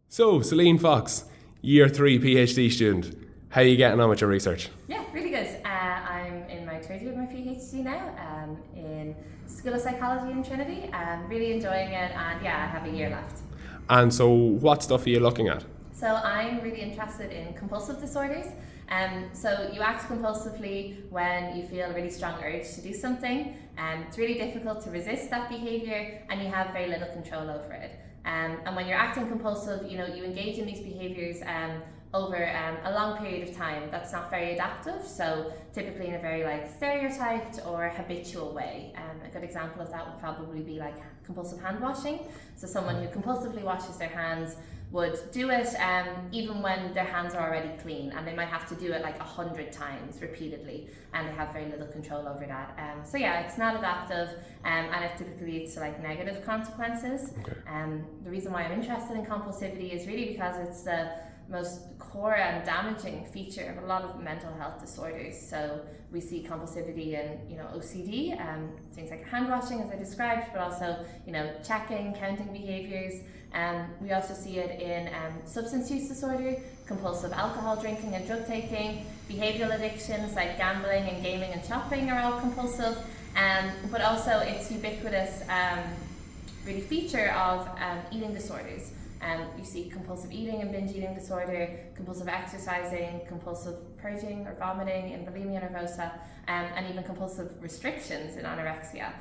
So, Celine Fox, year 3 PhD student. How are you getting on with your research? Yeah, really good. I'm in my third year of my PhD now in School of Psychology in Trinity. Really enjoying it, and yeah, I have a year left. And so, what stuff are you looking at? So I'm really interested in compulsive disorders. So you act compulsively when you feel a really strong urge to do something, and it's really difficult to resist that behaviour, and you have very little control over it. And when you're acting compulsive, you engage in these behaviours over a long period of time. That's not very adaptive, so typically in a very stereotyped or habitual way. A good example of that would probably be like compulsive hand washing. So someone who compulsively washes their hands would do it even when their hands are already clean, and they might have to do it 100 times repeatedly, and they have very little control over that. So yeah, it's not adaptive, and it typically leads to negative consequences. Okay. The reason why I'm interested in compulsivity is really because it's the most core and damaging feature of a lot of mental health disorders. So we see compulsivity in OCD, things like hand washing as I described, but also checking, counting behaviours. We also see it in substance use disorder, compulsive alcohol drinking and drug taking, behavioural addictions like gambling and gaming and shopping are all compulsive, but also it's ubiquitous really feature of eating disorders. You see compulsive eating and binge eating disorder, compulsive exercising, compulsive purging or vomiting in bulimia nervosa, and even compulsive restrictions in anorexia.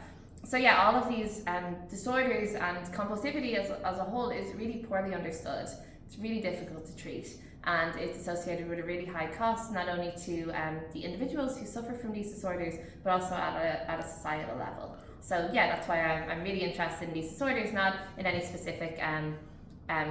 So yeah, all of these disorders and compulsivity as a whole is really poorly understood. It's really difficult to treat, and it's associated with a really high cost, not only to the individuals who suffer from these disorders, but also at a societal level. So yeah, that's why I'm really interested in these disorders, not in any specific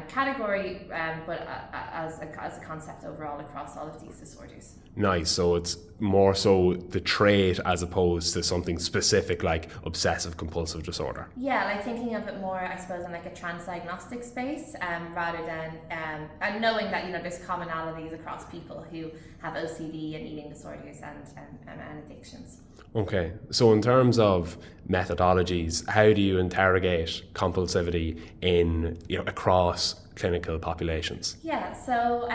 category, but as a concept overall across all of these disorders. Nice. So it's more so the trait as opposed to something specific like obsessive compulsive disorder. Yeah, thinking of it more, I suppose, in a transdiagnostic space, rather than and knowing that there's commonalities across people who have OCD and eating disorders and addictions. Okay. So in terms of methodologies, how do you interrogate compulsivity in across clinical populations? Yeah, so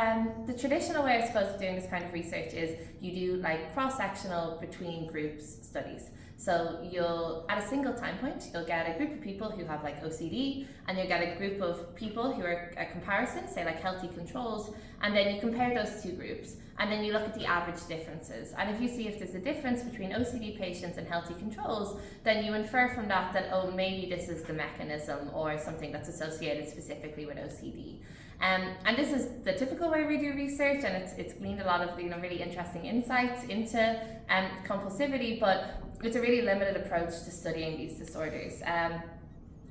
the traditional way, I suppose, of doing this kind of research is you do cross-sectional between groups studies. So you'll, at a single time point, you'll get a group of people who have OCD, and you'll get a group of people who are a comparison, say healthy controls, and then you compare those two groups, and then you look at the average differences. And if you see if there's a difference between OCD patients and healthy controls, then you infer from that oh, maybe this is the mechanism or something that's associated specifically with OCD. And this is the typical way we do research, and it's gleaned a lot of really interesting insights into compulsivity, but it's a really limited approach to studying these disorders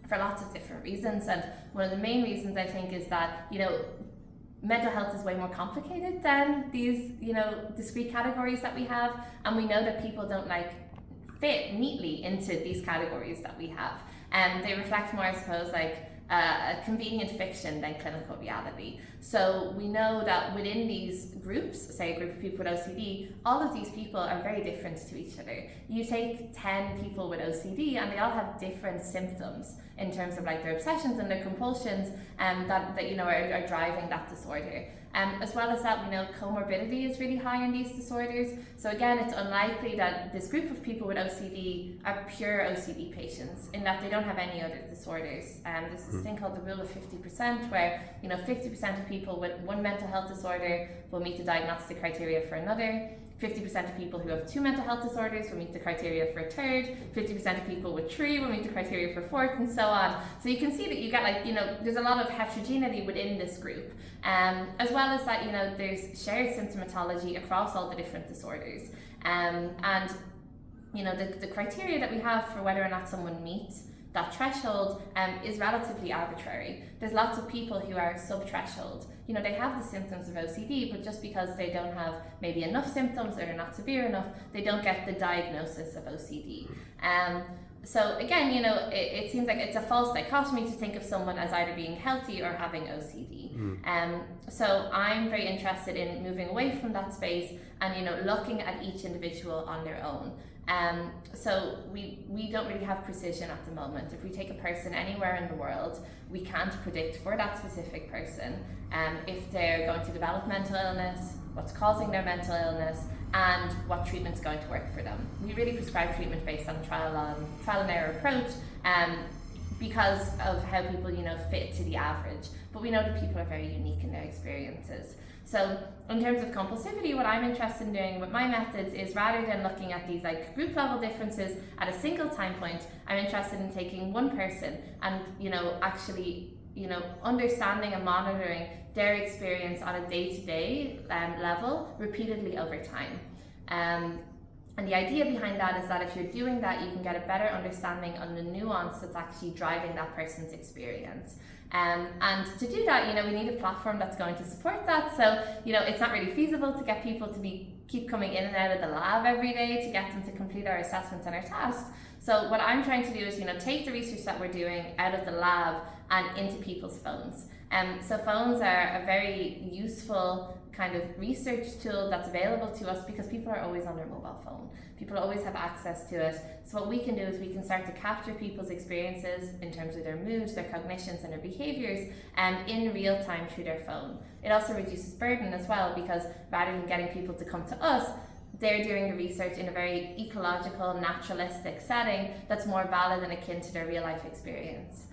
for lots of different reasons. And one of the main reasons, I think, is that mental health is way more complicated than these discrete categories that we have, and we know that people don't fit neatly into these categories that we have, and they reflect more, I suppose, a convenient fiction than clinical reality. So we know that within these groups, say a group of people with OCD, all of these people are very different to each other. You take 10 people with OCD and they all have different symptoms in terms of their obsessions and their compulsions that are driving that disorder. As well as that, we know comorbidity is really high in these disorders. So again, it's unlikely that this group of people with OCD are pure OCD patients, in that they don't have any other disorders. There's this thing called the rule of 50%, where 50% of people with one mental health disorder will meet the diagnostic criteria for another. 50% of people who have 2 mental health disorders will meet the criteria for a third, 50% of people with 3 will meet the criteria for 4th, and so on. So you can see that you get there's a lot of heterogeneity within this group. As well as that, there's shared symptomatology across all the different disorders. And the criteria that we have for whether or not someone meets that threshold is relatively arbitrary. There's lots of people who are sub-threshold. They have the symptoms of OCD, but just because they don't have maybe enough symptoms or they're not severe enough, they don't get the diagnosis of OCD. So again, it seems like it's a false dichotomy to think of someone as either being healthy or having OCD. So I'm very interested in moving away from that space and looking at each individual on their own. So we don't really have precision at the moment. If we take a person anywhere in the world, we can't predict for that specific person if they're going to develop mental illness, what's causing their mental illness, and what treatment's going to work for them. We really prescribe treatment based on a trial and error approach because of how people fit to the average. But we know that people are very unique in their experiences. So in terms of compulsivity, what I'm interested in doing with my methods is, rather than looking at these like group level differences at a single time point, I'm interested in taking one person and actually understanding and monitoring their experience on a day-to-day level repeatedly over time. And the idea behind that is that if you're doing that, you can get a better understanding on the nuance that's actually driving that person's experience. And to do that, we need a platform that's going to support that. So, it's not really feasible to get people to keep coming in and out of the lab every day to get them to complete our assessments and our tasks. So what I'm trying to do is, take the research that we're doing out of the lab and into people's phones. So phones are a very useful kind of research tool that's available to us because people are always on their mobile phone. People always have access to it. So what we can do is we can start to capture people's experiences in terms of their moods, their cognitions, and their behaviours in real time through their phone. It also reduces burden as well, because rather than getting people to come to us, they're doing the research in a very ecological, naturalistic setting that's more valid and akin to their real life experience.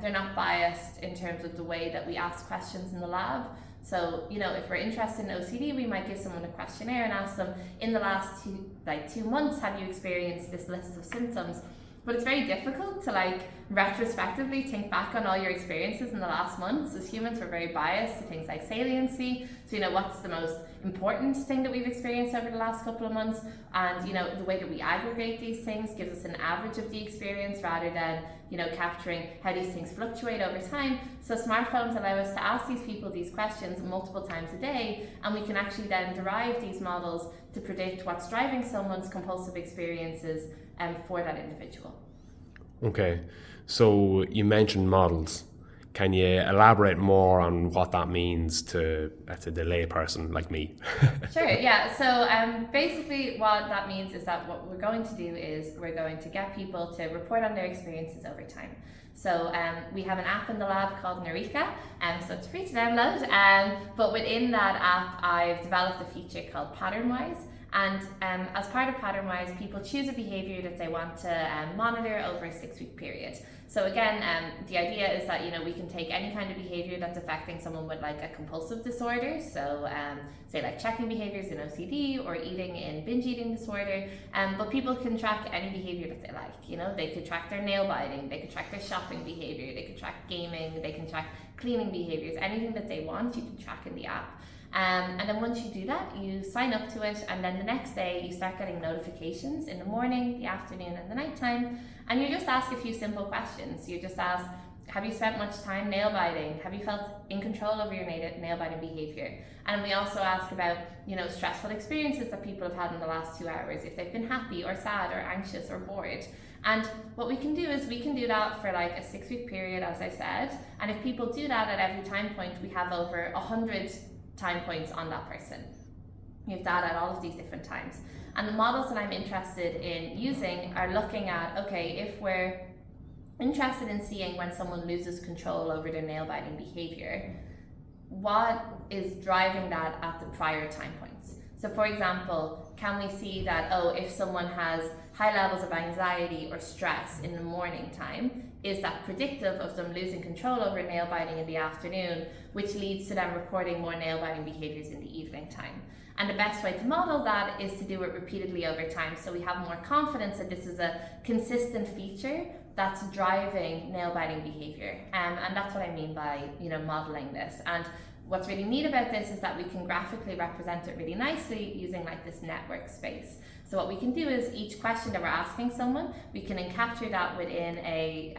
They're not biased in terms of the way that we ask questions in the lab. So, if we're interested in OCD, we might give someone a questionnaire and ask them, in the last 2 months, have you experienced this list of symptoms? But it's very difficult to retrospectively think back on all your experiences in the last months. As humans, we're very biased to things like saliency. So, what's the most important thing that we've experienced over the last couple of months? And, the way that we aggregate these things gives us an average of the experience rather than, capturing how these things fluctuate over time. So smartphones allow us to ask these people these questions multiple times a day, and we can actually then derive these models to predict what's driving someone's compulsive experiences for that individual. Okay, so you mentioned models. Can you elaborate more on what that means to the lay person like me? Sure, yeah. So basically what that means is that what we're going to do is we're going to get people to report on their experiences over time. So we have an app in the lab called Narika, so it's free to download. But within that app, I've developed a feature called Patternwise. And as part of Patternwise, people choose a behaviour that they want to monitor over a 6-week period. So again, the idea is that we can take any kind of behaviour that's affecting someone with a compulsive disorder. So say checking behaviours in OCD or eating in binge eating disorder. But people can track any behaviour that they like. They could track their nail biting, they could track their shopping behaviour, they could track gaming, they can track cleaning behaviours. Anything that they want, you can track in the app. And then once you do that, you sign up to it, and then the next day you start getting notifications in the morning, the afternoon, and the nighttime. And you just ask a few simple questions. You just ask, have you spent much time nail biting? Have you felt in control over your nail biting behavior? And we also ask about, stressful experiences that people have had in the last 2 hours, if they've been happy or sad or anxious or bored. And what we can do is we can do that for a 6-week period, as I said. And if people do that at every time point, we have over 100 time points on that person. We have data at all of these different times. And the models that I'm interested in using are looking at, okay, if we're interested in seeing when someone loses control over their nail biting behavior, what is driving that at the prior time points? So for example, can we see that, if someone has high levels of anxiety or stress in the morning time, is that predictive of them losing control over nail biting in the afternoon, which leads to them reporting more nail biting behaviours in the evening time? And the best way to model that is to do it repeatedly over time, so we have more confidence that this is a consistent feature that's driving nail biting behaviour. And that's what I mean by modelling this. And what's really neat about this is that we can graphically represent it really nicely using this network space. So what we can do is each question that we're asking someone, we can capture that within a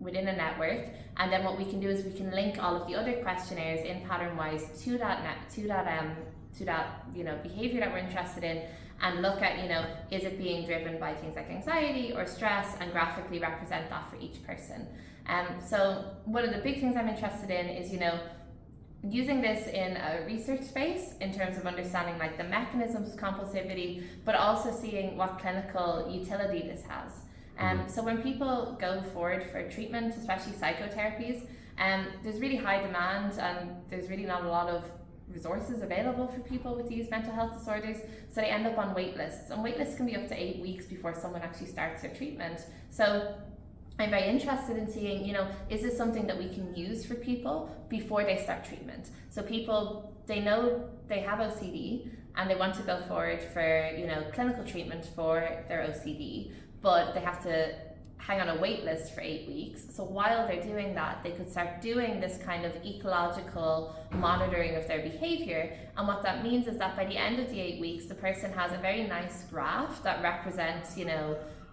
network, and then what we can do is we can link all of the other questionnaires in Patternwise to that behavior that we're interested in, and look at is it being driven by things like anxiety or stress, and graphically represent that for each person. So one of the big things I'm interested in is using this in a research space in terms of understanding like the mechanisms of compulsivity, but also seeing what clinical utility this has. So when people go forward for treatment, especially psychotherapies, there's really high demand and there's really not a lot of resources available for people with these mental health disorders, so they end up on wait lists, and wait lists can be up to 8 weeks before someone actually starts their treatment. So I'm very interested in seeing, is this something that we can use for people before they start treatment? So people, they know they have OCD and they want to go forward for, clinical treatment for their OCD, but they have to hang on a wait list for 8 weeks. So while they're doing that, they could start doing this kind of ecological monitoring of their behaviour. And what that means is that by the end of the 8 weeks, the person has a very nice graph that represents,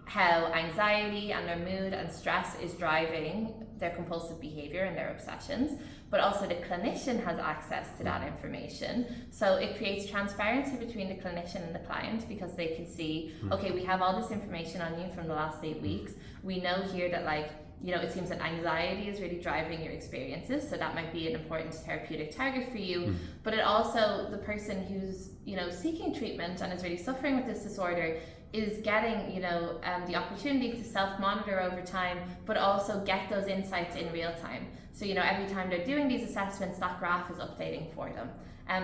how anxiety and their mood and stress is driving their compulsive behaviour and their obsessions, but also the clinician has access to that information. So it creates transparency between the clinician and the client, because they can see, okay, we have all this information on you from the last 8 weeks. We know here that it seems that anxiety is really driving your experiences, so that might be an important therapeutic target for you. But it also, the person who's, seeking treatment and is really suffering with this disorder is getting, the opportunity to self-monitor over time, but also get those insights in real time. So, every time they're doing these assessments, that graph is updating for them.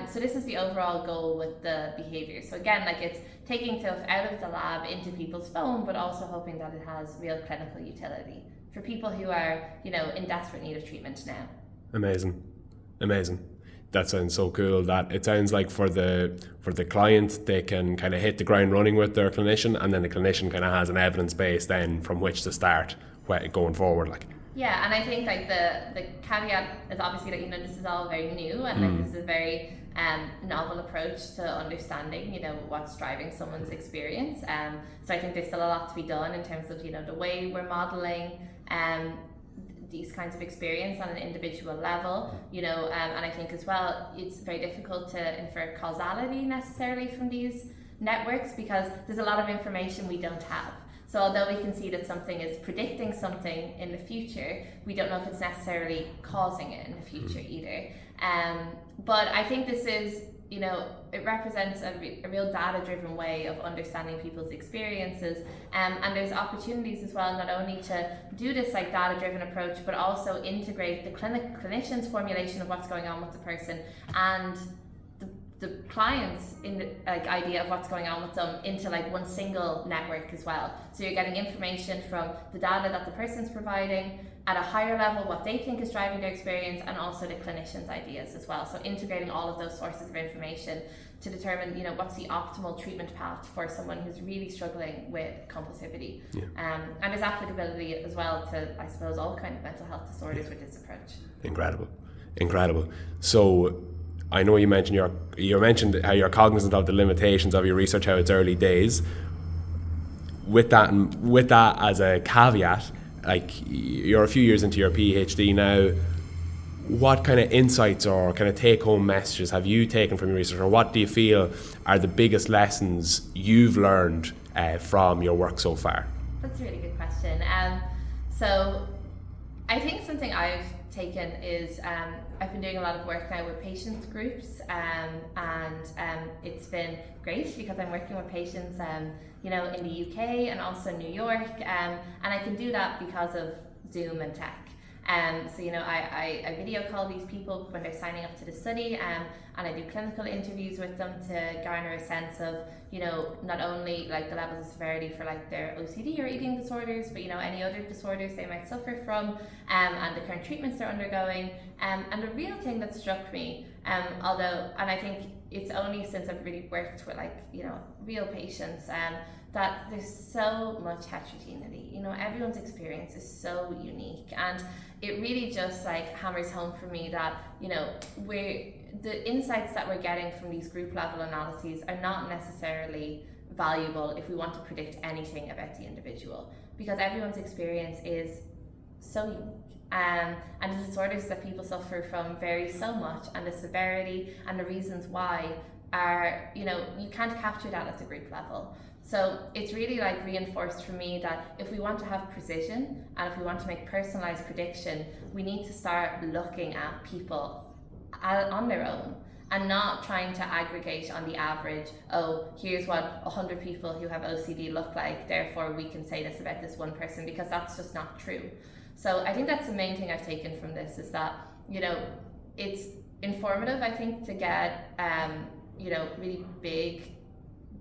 So this is the overall goal with the behaviour. So again, it's taking stuff out of the lab into people's phone, but also hoping that it has real clinical utility for people who are, in desperate need of treatment now. Amazing. That sounds so cool. That it sounds like for the client, they can kind of hit the ground running with their clinician, and then the clinician kind of has an evidence base then from which to start going forward. Yeah, and I think the caveat is obviously that this is all very new, and this is a very novel approach to understanding what's driving someone's experience. So I think there's still a lot to be done in terms of the way we're modelling these kinds of experience on an individual level, and I think as well it's very difficult to infer causality necessarily from these networks, because there's a lot of information we don't have. So although we can see that something is predicting something in the future, we don't know if it's necessarily causing it in the future either. But I think this is, it represents a real data-driven way of understanding people's experiences, and there's opportunities as well, not only to do this data-driven approach, but also integrate the clinician's formulation of what's going on with the person and the clients in the idea of what's going on with them into one single network as well. So you're getting information from the data that the person's providing at a higher level, what they think is driving their experience, and also the clinician's ideas as well. So integrating all of those sources of information to determine, what's the optimal treatment path for someone who's really struggling with compulsivity. And there's applicability as well to, I suppose, all kind of mental health disorders with this approach. Incredible. So I know you mentioned how you're cognizant of the limitations of your research, how it's early days. With that as a caveat, you're a few years into your PhD now. What kind of insights or kind of take-home messages have you taken from your research, or what do you feel are the biggest lessons you've learned from your work so far? That's a really good question. So I think something I've taken is I've been doing a lot of work now with patient groups, and it's been great because I'm working with patients in the UK and also New York, and I can do that because of Zoom and tech. So I video call these people when they're signing up to the study, and I do clinical interviews with them to garner a sense of not only the levels of severity for their OCD or eating disorders, but any other disorders they might suffer from, and the current treatments they're undergoing. And the real thing that struck me, and I think it's only since I've really worked with real patients, that there's so much heterogeneity. Everyone's experience is so unique, and it really just hammers home for me that the insights that we're getting from these group level analyses are not necessarily valuable if we want to predict anything about the individual, because everyone's experience is so unique, and the disorders that people suffer from vary so much, and the severity and the reasons why are you can't capture that at the group level. So it's really reinforced for me that if we want to have precision and if we want to make personalized prediction, we need to start looking at people on their own, and not trying to aggregate on the average, oh, here's what 100 people who have OCD look like, therefore we can say this about this one person, because that's just not true. So I think that's the main thing I've taken from this, is that, you know, it's informative, I think, to get, you know, really big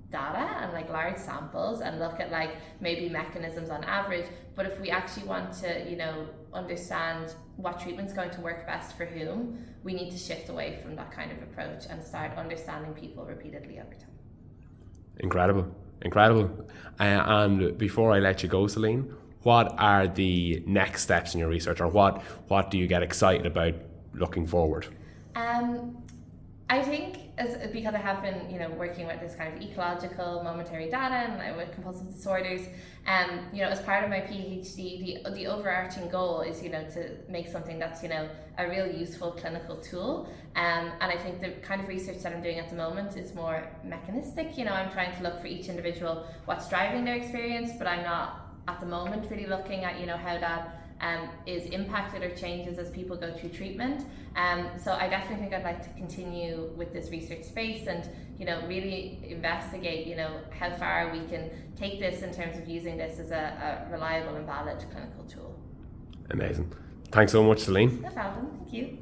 data and like large samples and look at like maybe mechanisms on average. But if we actually want to, you know, understand what treatment's going to work best for whom, we need to shift away from that kind of approach and start understanding people repeatedly over time. Incredible. And before I let you go, Celine, what are the next steps in your research, or what do you get excited about looking forward? I think, because I have been, you know, working with this kind of ecological, momentary data and with compulsive disorders, you know, as part of my PhD, the overarching goal is, you know, to make something that's, you know, a real useful clinical tool. And I think the kind of research that I'm doing at the moment is more mechanistic. You know, I'm trying to look for each individual what's driving their experience, but I'm not at the moment really looking at, you know, how that is impacted or changes as people go through treatment. So I definitely think I'd like to continue with this research space and, you know, really investigate, you know, how far we can take this in terms of using this as a reliable and valid clinical tool. Amazing. Thanks so much, Celine. No problem. Thank you.